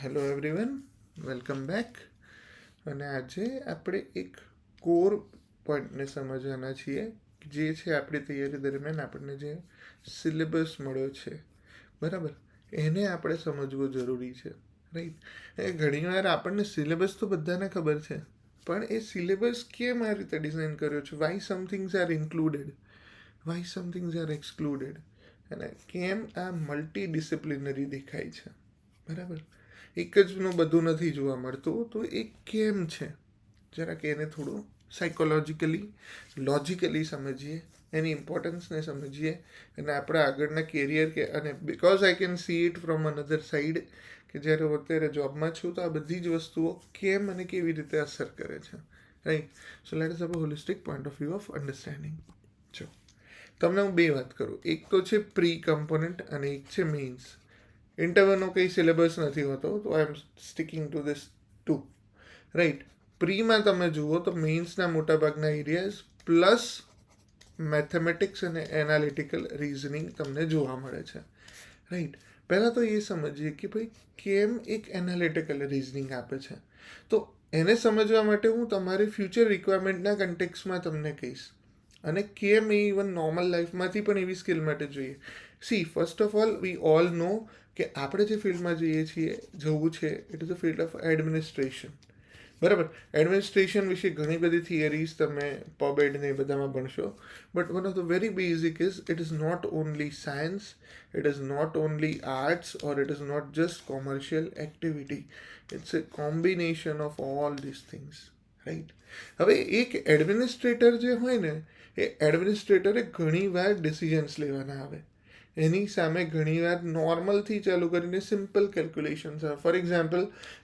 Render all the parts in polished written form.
Hello everyone, welcome back. અને આજે આપણે એક કોર પોઈન્ટને સમજવાના છીએ, જે છે આપણી તૈયારી દરમિયાન આપણને જે સિલેબસ મળ્યો છે, બરાબર, એને આપણે સમજવું જરૂરી છે, રાઈટ. એ ઘણીવાર આપણને સિલેબસ તો બધાને ખબર છે, પણ એ સિલેબસ કેમ આ રીતે ડિઝાઇન કર્યો છે, why somethings are included, why somethings are excluded, અને કેમ આ મલ્ટી ડિસિપ્લિનરી દેખાય છે, બરાબર. એક જનું બધું નથી જોવા મળતું, તો એ કેમ છે, જરાક એને થોડું સાયકોલોજીકલી લોજિકલી સમજીએ, એની ઇમ્પોર્ટન્સને સમજીએ, અને આપણા આગળના કેરિયર અને because I can see it from another side, કે જ્યારે હું અત્યારે જોબમાં છું તો આ બધી જ વસ્તુઓ કેમ અને કેવી રીતે અસર કરે છે, right. So let us have a holistic point of view of understanding. જો તમને હું બે વાત કરું, એક તો છે પ્રી કમ્પોનન્ટ અને એક છે મેઇન્સ. ઇન્ટરવ્યુનો કંઈ સિલેબસ નથી હોતો, તો આઈ એમ સ્ટિકિંગ ટુ ધીસ ટુ, રાઈટ. પ્રીમાં તમે જુઓ તો મેઇન્સના મોટાભાગના એરિયાઝ પ્લસ મેથેમેટિક્સ અને એનાલિટિકલ રિઝનિંગ તમને જોવા મળે છે, રાઈટ. પહેલાં તો એ સમજીએ કે ભાઈ કેમ એક એનાલિટિકલ રિઝનિંગ આપે છે. તો એને સમજવા માટે હું તમારી ફ્યુચર રિક્વાયરમેન્ટના કન્ટેક્સમાં તમને કહીશ, અને કેમ એ ઇવન નોર્મલ લાઈફમાંથી પણ એવી સ્કિલ માટે જોઈએ. See, first of all we all know કે આપણે જે ફિલ્ડમાં જઈએ છીએ, જવું છે, it is a field of administration, બરાબર. એડમિનિસ્ટ્રેશન વિશે ઘણી બધી થિયરીઝ તમે પબેડ ને એ બધામાં ભણશો, but one of the very basic is it is not only science, it is not only arts, or it is not just commercial activity, it's a combination of all this things, right. હવે એક administrator જે હોય ને, એ એડમિનિસ્ટ્રેટરે ઘણીવાર decisions લેવાના આવે, એની સામે ઘણીવાર નોર્મલથી ચાલુ કરીને સિમ્પલ કેલ્ક્યુલેશન્સ આવે. ફોર એક્ઝામ્પલ,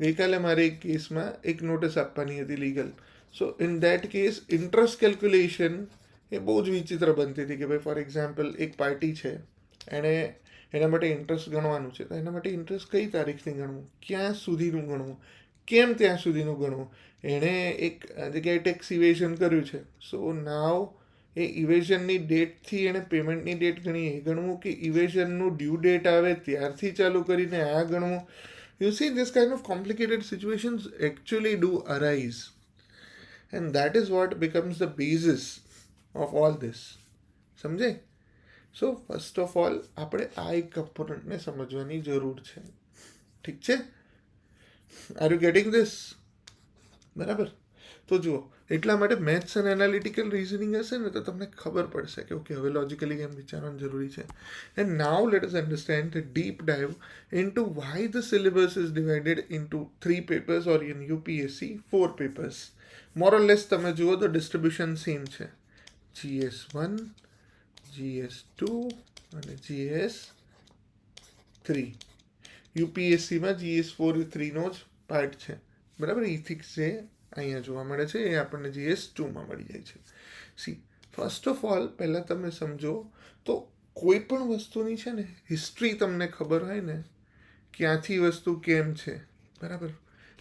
ગઈકાલે મારે એક કેસમાં એક નોટિસ આપવાની હતી legal. So in that case interest calculation એ બહુ જ વિચિત્ર બનતી હતી, કે ભાઈ ફોર એક્ઝામ્પલ એક પાર્ટી છે, એણે એના માટે ઇન્ટરેસ્ટ ગણવાનું છે, તો એના માટે ઇન્ટરેસ્ટ કઈ તારીખથી ગણવું, ક્યાં સુધીનું ગણવું, કેમ ત્યાં સુધીનું ગણવું. એણે એક જગ્યાએ ટેક્સ ઇવેઝન કર્યું છે, સો નાવ એ ઇવેઝનની ડેટથી એણે પેમેન્ટની ડેટ ગણી એ ગણવું, કે ઇવેઝનનું ડ્યુ ડેટ આવે ત્યારથી ચાલુ કરીને આ ગણવું. You C, this kind of complicated situations actually do arise, and that is what becomes the basis of all this. સમજે? સો ફર્સ્ટ ઓફ ઓલ આપણે આ એક કમ્પોનન્ટને સમજવાની જરૂર છે, ઠીક છે? Are you getting this? બરાબર. તો જુઓ, એટલા માટે મેથ્સ અને એનાલિટિકલ રિઝનિંગ હશે ને તો તમને ખબર પડશે કે ઓકે, હવે લોજિકલી કેમ વિચારવાનું જરૂરી છે. And now let us understand the deep dive into why the syllabus is divided into 3 papers, or in UPSC 4 papers. More or less તમે જુઓ તો ડિસ્ટ્રીબ્યુશન સેમ છે, GS1, GS2 અને GS3. યુપીએસસીમાં GS4-3નો જ પાર્ટ છે, બરાબર. ઇથિક્સ જે અહીંયા જોવા મળે છે એ આપણને GS2માં મળી જાય છે. સી, ફર્સ્ટ ઓફ ઓલ પહેલાં તમે સમજો તો કોઈ પણ વસ્તુની છે ને હિસ્ટ્રી તમને ખબર હોય ને, ક્યાંથી વસ્તુ કેમ છે, બરાબર.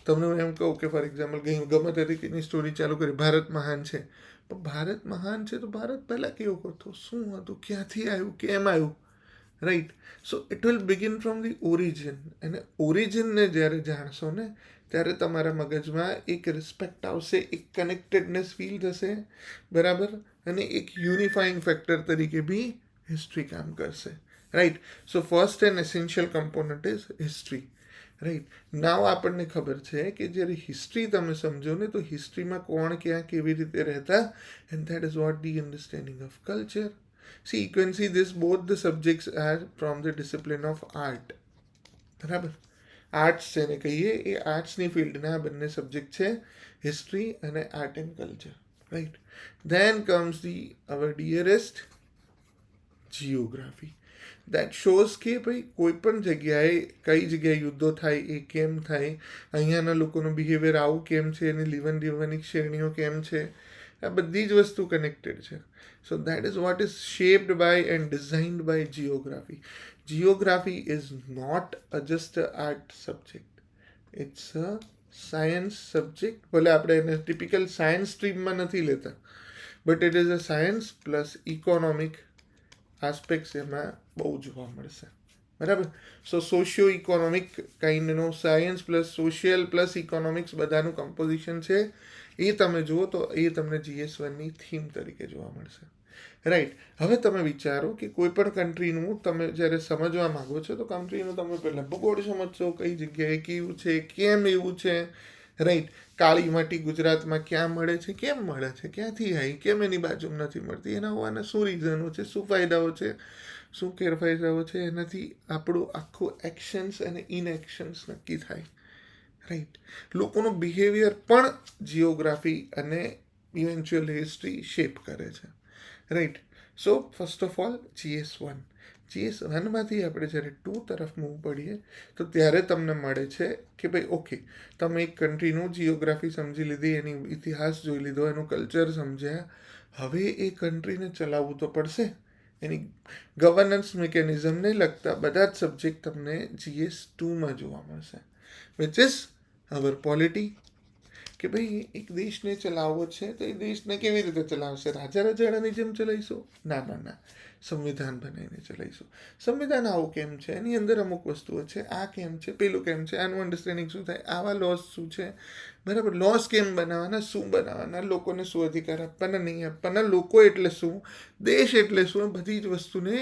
તમને હું એમ કહું કે ફોર એક્ઝામ્પલ ગમે તરીકેની સ્ટોરી ચાલુ કરી, ભારત મહાન છે, પણ ભારત મહાન છે તો ભારત પહેલાં કેવું હતું, શું હતું, ક્યાંથી આવ્યું, કેમ આવ્યું, right. So it will begin from the origin, અને ઓરિજિનને જ્યારે જાણશો ને ત્યારે તમારા મગજમાં એક રિસ્પેક્ટ આવશે, એક કનેક્ટેડનેસ ફીલ થશે, બરાબર, અને એક યુનિફાઈંગ ફેક્ટર તરીકે બી હિસ્ટ્રી કામ કરશે, right. So first and essential component is history, right. Now આપણને ખબર છે કે જ્યારે હિસ્ટ્રી તમે સમજો ને તો હિસ્ટ્રીમાં કોણ ક્યાં કેવી રીતે રહેતા, and that is what the understanding of culture. See, you can see this, both the subjects are from the discipline of art, બરાબર. આર્ટ્સ જેને કહીએ એ આર્ટ્સની ફિલ્ડના બંને સબ્જેક્ટ છે, હિસ્ટ્રી અને art and culture, right. Then comes the our dearest geography. That shows કે ભાઈ કોઈ પણ જગ્યાએ કઈ જગ્યાએ યુદ્ધો થાય, એ કેમ થાય, અહીંયાના લોકોનું બિહેવિયર આવું કેમ છે, એની જીવન જીવવાની શ્રેણીઓ કેમ છે, આ બધી જ વસ્તુ કનેક્ટેડ છે. So that is what is shaped by and designed by geography. Geography is not just a art subject, it's a science subject. ભલે આપણે એને ટિપિકલ સાયન્સ સ્ટ્રીમમાં નથી લેતા, but it is a science plus economic aspects એમાં બહુ જોવા મળશે, બરાબર. સો સોશિયો ઇકોનોમિક કાઇન્ડનો science plus social plus economics બધાનું કમ્પોઝિશન છે. એ તમે જુઓ તો એ તમને GS1ની થીમ તરીકે જોવા મળશે. રાઈટ. હવે તમે વિચારો કે કોઈ પણ કન્ટ્રીનું તમે જ્યારે સમજવા માંગો છો તો કન્ટ્રીનું તમે પહેલાં ભૂગોળ સમજશો, કઈ જગ્યાએ કેવું છે, કેમ એવું છે. રાઈટ. કાળી માટી ગુજરાતમાં ક્યાં મળે છે, કેમ મળે છે, ક્યાંથી આવી, કેમ એની બાજુમાં નથી મળતી, એના હોવાના શું રીઝનો છે, શું ફાયદાઓ છે, શું ગેરફાયદાઓ છે. એનાથી આપણું આખું એક્શન્સ અને ઇનએક્શન્સ નક્કી થાય. રાઈટ. લોકોનો બિહેવિયર પણ જિયોગ્રાફી અને ઇવેન્ચ્યુઅલ હિસ્ટ્રી શેપ કરે છે. Right. So first of all GS1માંથી આપણે જ્યારે 2 તરફ મૂવ પડીએ તો ત્યારે તમને મળે છે કે ભાઈ ઓકે, તમે એક કન્ટ્રીનું જિયોગ્રાફી સમજી લીધી, એની ઇતિહાસ જોઈ લીધો, એનું કલ્ચર સમજ્યા. હવે એ કન્ટ્રીને ચલાવવું તો પડશે. એની ગવર્નન્સ મિકેનિઝમને લગતા બધા જ સબ્જેક્ટ તમને GS2માં જોવા મળશે, વિચ ઇઝ અવર પોલિટી. કે ભાઈ એક દેશને ચલાવવો છે તો એ દેશને કેવી રીતે ચલાવશે? રાજા રજાડાની જેમ ચલાવીશું? ના ના ના, સંવિધાન બનાવીને ચલાવીશું. સંવિધાન આવું કેમ છે, એની અંદર અમુક વસ્તુઓ છે, આ કેમ છે, પેલું કેમ છે, આનું અન્ડરસ્ટેન્ડિંગ શું થાય, આવા લોસ શું છે, બરાબર. લોસ કેમ બનાવવાના, શું બનાવવાના, લોકોને શું અધિકાર આપવાના, નહીં આપવાના, લોકો એટલે શું, દેશ એટલે શું, બધી જ વસ્તુને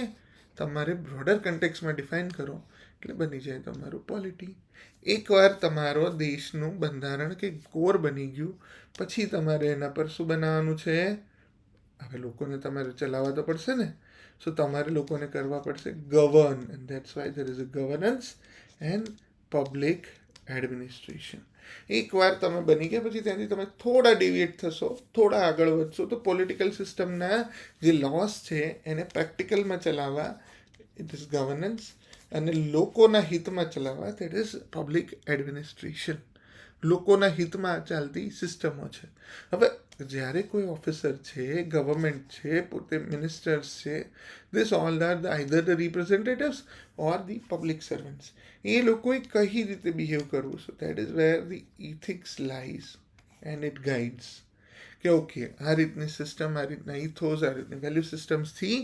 તમારે બ્રોડર કન્ટેક્સમાં ડિફાઇન કરો એટલે બની જાય તમારું પોલિટી. એકવાર તમારો દેશનું બંધારણ કે કોર બની ગયું પછી તમારે એના પર શું બનાવવાનું છે? હવે લોકોને તમારે ચલાવવા તો પડશે ને. સો તમારે લોકોને કરવા પડશે govern, and that's why there is a governance and public administration. એકવાર તમે બની ગયા પછી ત્યાંથી તમે થોડા ડેવિએટ થશો, થોડા આગળ વધશો તો પોલિટિકલ સિસ્ટમના જે લોસ છે એને પ્રેક્ટિકલમાં ચલાવવા ઇટ ઇઝ ગવર્નન્સ, અને લોકોના હિતમાં ચલાવવા દેટ ઇઝ પબ્લિક એડમિનિસ્ટ્રેશન. લોકોના હિતમાં ચાલતી સિસ્ટમો છે. હવે જ્યારે કોઈ ઓફિસર છે, ગવર્મેન્ટ છે, પોતે મિનિસ્ટર્સ છે, this all are either the representatives or the public servants. એ લોકોએ કઈ રીતે બિહેવ કરવું છે, that is where the ethics lies and it guides. કે ઓકે, આ રીતની સિસ્ટમ, આ રીતના ઇથોસ, આ રીતની વેલ્યુ સિસ્ટમ્સથી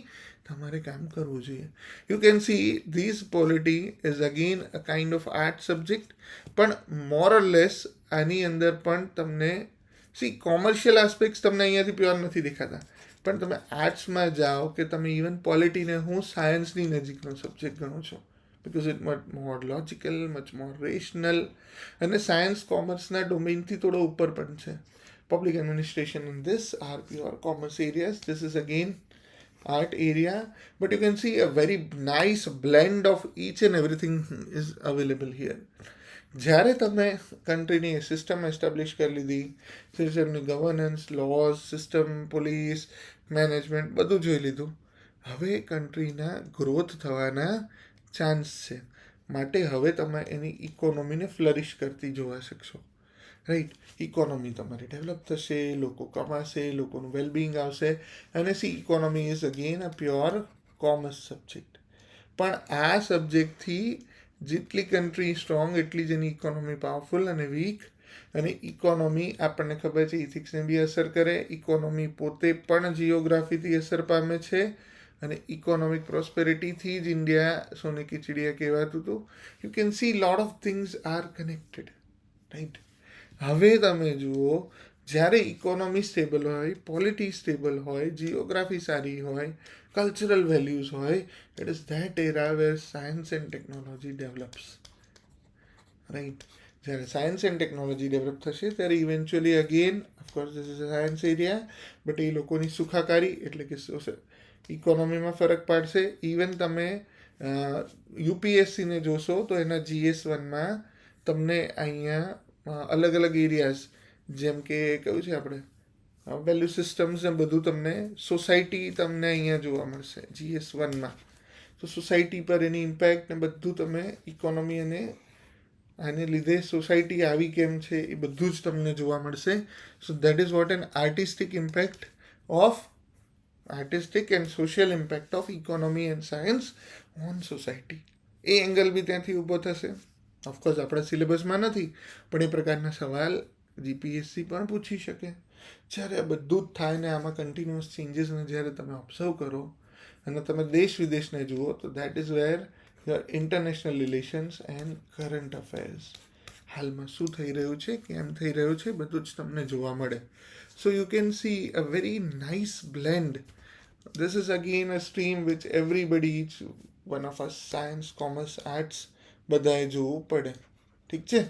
તમારે કામ કરવું જોઈએ. You can see this polity is again a kind of art subject, પણ મોર ઓર લેસ આની અંદર પણ તમને કોમર્શિયલ આસ્પેક્ટ્સ તમને અહીંયાથી પ્યોર નથી દેખાતા, પણ તમે આર્ટ્સમાં જાઓ કે તમે ઇવન પોલિટીને હું સાયન્સની નજીકનો સબ્જેક્ટ ગણું છું, because it much more logical, much more rational, અને સાયન્સ કોમર્સના ડોમેનથી થોડો ઉપર પણ છે. Public administration in this are pure commerce areas. This is again art area, but you can see a very nice blend of each and everything is available here. જ્યારે તમે કન્ટ્રીની system establish કરી લીધી, સિસ્ટમની governance, lose, system, police, management બધું જોઈ લીધું, હવે કન્ટ્રીના growth થવાના ચાન્સ છે. માટે હવે તમે એની ઇકોનોમીને ફ્લરિશ કરતી જોવા શકશો. રાઈટ. ઇકોનોમી તમારી ડેવલપ થશે, લોકો કમાશે, લોકોનું વેલબિંગ આવશે, અને economy is again a pure commerce subject. પણ આ સબ્જેક્ટથી જેટલી કન્ટ્રી સ્ટ્રોંગ એટલી જ એની ઇકોનોમી પાવરફુલ અને વીક. અને ઇકોનોમી આપણને ખબર છે ઇથિક્સને બી અસર કરે, ઇકોનોમી પોતે પણ જિયોગ્રાફીથી અસર પામે છે, અને ઇકોનોમિક પ્રોસ્પેરિટીથી જ ઇન્ડિયા સોને કી ચિડિયા કહેવાતું હતું. You can see lot of things are connected. Right. હવે તમે જુઓ, જ્યારે ઇકોનોમી સ્ટેબલ હોય, પોલિટી સ્ટેબલ હોય, જિયોગ્રાફી સારી હોય, કલ્ચરલ વેલ્યુઝ હોય, it is that era where science and technology develops. Right. જ્યારે સાયન્સ એન્ડ ટેકનોલોજી ડેવલપ થશે ત્યારે eventually again of course this is a science area, but એ લોકોની સુખાકારી એટલે કે ઇકોનોમીમાં ફરક પાડશે. ઇવન તમે યુપીએસસીને જોશો તો એના GS1માં તમને અહીંયા અલગ અલગ એરિયાઝ, જેમ કે કયું છે આપણે વેલ્યુ સિસ્ટમ્સ ને બધું તમને સોસાયટી તમને અહીંયા જોવા મળશે GS1માં. તો સોસાયટી પર એની ઇમ્પેક્ટ ને બધું તમે ઇકોનોમી અને આને લીધે સોસાયટી આવી કેમ છે એ બધું જ તમને જોવા મળશે. So that is what an artistic impact of artistic and social impact of economy and science on society. એ એંગલ બી ત્યાંથી ઊભો થશે. ઓફકોર્સ આપણા સિલેબસમાં નથી, પણ એ પ્રકારના સવાલ જીપીએસસી પણ પૂછી શકે. જ્યારે આ બધું જ થાય ને આમાં કન્ટિન્યુઅસ ચેન્જીસને જ્યારે તમે ઓબ્ઝર્વ કરો અને તમે દેશ વિદેશને જુઓ તો that is wear your international relations end current affairs. હાલમાં શું થઈ રહ્યું છે, કેમ થઈ રહ્યું છે, બધું જ તમને જોવા મળે. So you can C a very nice blend. This is again a stream which everybody, each one of us, science, commerce, arts, બધાએ જોવું પડે. ઠીક છે?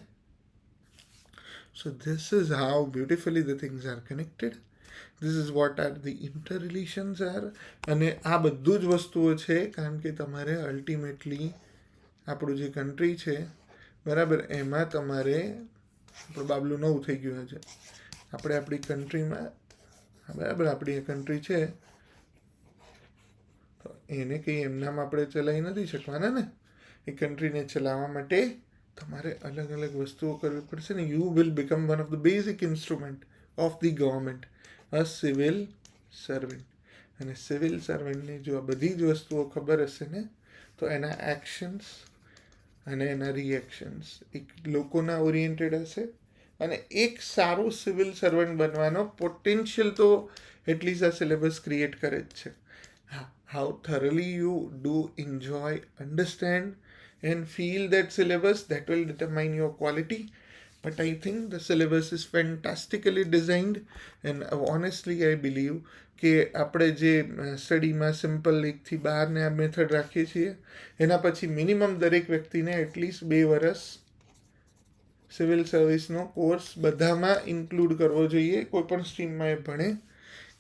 So this is how beautifully the things are connected. This is what are the interrelations are. અને આ બધું જ વસ્તુઓ છે કારણ કે તમારે અલ્ટિમેટલી આપણું જે કન્ટ્રી છે બરાબર એમાં તમારે આપણું બાબલું નવું થઈ ગયું છે. આપણે આપણી કન્ટ્રીમાં બરાબર આપણી કન્ટ્રી છે તો એને કંઈ એમનામ આપણે ચલાવી નથી શકવાના ને. એ કન્ટ્રીને ચલાવવા માટે તમારે અલગ અલગ વસ્તુઓ કરવી પડશે ને. You will become one of the basic instrument of the government, a civil servant. અને સિવિલ સર્વન્ટને જો આ બધી જ વસ્તુઓ ખબર હશે ને તો એના એક્શન્સ અને એના રિએક્શન્સ એક લોકોના ઓરિએન્ટેડ હશે. અને એક સારું સિવિલ સર્વન્ટ બનવાનો પોટેન્શિયલ તો એટલીસ્ટ આ સિલેબસ ક્રિએટ કરે જ છે. How thoroughly you do enjoy, understand and feel that syllabus, that will determine your quality. But I think the syllabus is fantastically designed, and honestly I believe કે આપણે જે સ્ટડીમાં simple 1 થી 12 ને આ મેથડ રાખીએ છીએ એના પછી મિનિમમ દરેક વ્યક્તિને એટલીસ્ટ 2 વર્ષ સિવિલ સર્વિસનો કોર્સ બધામાં ઇન્ક્લુડ કરવો જોઈએ, કોઈ પણ સ્ટ્રીમમાં એ ભણે,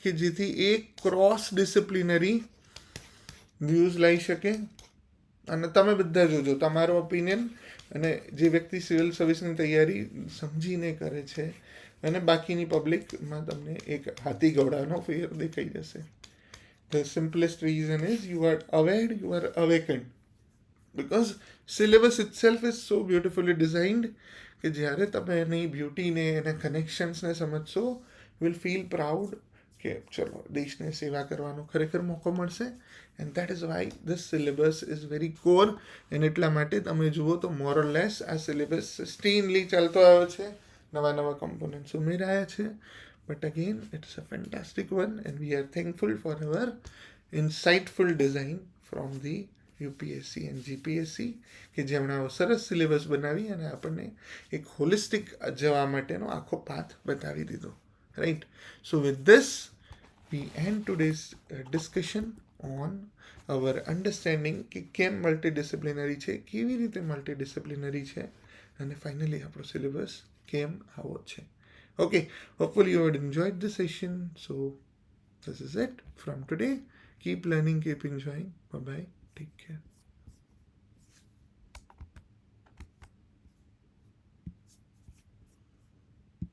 કે જેથી એ ક્રોસ ડિસિપ્લિનરી વ્યૂઝ લઈ શકે. અને તમે બધા જોજો તમારો ઓપિનિયન અને જે વ્યક્તિ સિવિલ સર્વિસની તૈયારી સમજીને કરે છે અને બાકીની પબ્લિકમાં તમને એક હાથી ઘોડાનો ફેર દેખાઈ જશે. The simplest reason is you are aware, you are awakened. Because syllabus itself is so beautifully designed કે જ્યારે તમે એની બ્યુટીને એના કનેક્શન્સને સમજશો વિલ ફીલ પ્રાઉડ કે ચલો દેશને સેવા કરવાનો ખરેખર મોકો મળશે. And that is why this syllabus is very core. અને એટલા માટે તમે જુઓ તો મોર ઓર લેસ આ સિલેબસ સસ્ટેનલી ચાલતો આવ્યો છે, નવા નવા કમ્પોનન્ટ્સ ઉમેરાયા છે. But again it's a fantastic one and we are thankful for our insightful design from the UPSC and GPSC કે જેમણે આવો સરસ સિલેબસ બનાવી અને આપણને એક હોલિસ્ટિક જવા માટેનો આખો પાથ બતાવી દીધો. Right. So with this we end today's discussion on our understanding કે કેમ મલ્ટીડિસિપ્લિનરી છે, કેવી રીતે મલ્ટીડિસિપ્લિનરી છે અને ફાઇનલી આપણો સિલેબસ કેમ આવો છે. Okay, hopefully you had enjoyed the session. So this is it from today. Keep learning, keep enjoying. Bye bye, take care.